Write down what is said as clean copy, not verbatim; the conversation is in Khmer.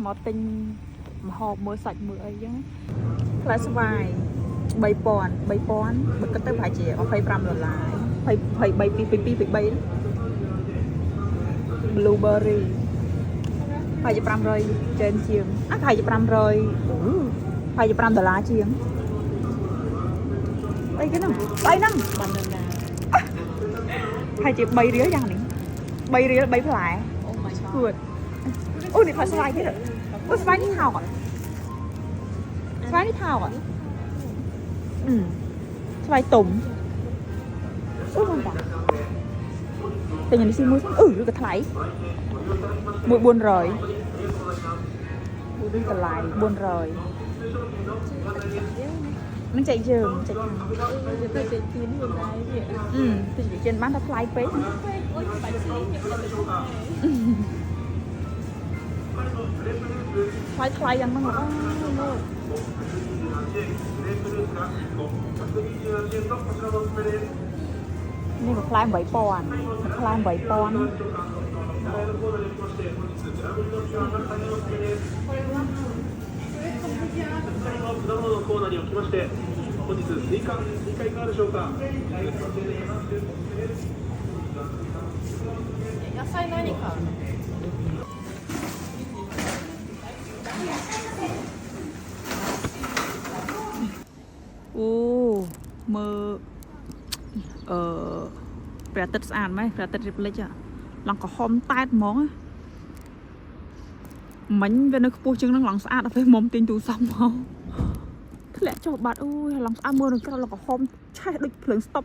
មកទិញម្ហូបមើលសាច់មើលអីចឹងផ្លែស្វាយ3000បើគិតទៅប្រហែលជា$25 23 blueberry ប្រហែលជា500ចេនជាងប្រហែលជា500ប្រហែលជា$5ជាងអីគេហ្នឹងស្អីហ្នឹងបានដល់ណាប្រហែលជា3រៀលយ៉ាងនេះ3រៀល3ផ្លែអូ my god គួតអូនេះផ្លែស្វាយទៀតអូស្វាយនេះថោកអត់ស្វាយនេះថោកអត់ស្វាយទុំអូមិនតាតែញ៉ាំនេះស៊ីមួយឬក៏ថ្លៃមួយ400តម្លៃ400មិនចែកយើងចែកទៅចែកទៀនខ្លួនឯងទៅចែកជិនបានតែថ្លៃពេកអូយបាច់ស៊ីថ្លៃយ៉ាងហ្នឹងអូនេះមួយផ្លែ8000មួយផ្លែ8000本日追加いかがでしょうか。野菜何買うの？អូមើលព្រះអាទិត្យស្អាតไหมព្រះអាទិត្យរៀបលិចឡងក្រហមតែតហ្មងមិញវានៅខ្ពស់ជាងហ្នឹងឡងស្អាតដល់ពេលមុំទាញទូរស័ព្ទមកធ្លាក់ចុះបាត់អូយឡងស្អាតមើលនឹងក្រឡងក្រហមឆេះដូចភ្លើងស្តុប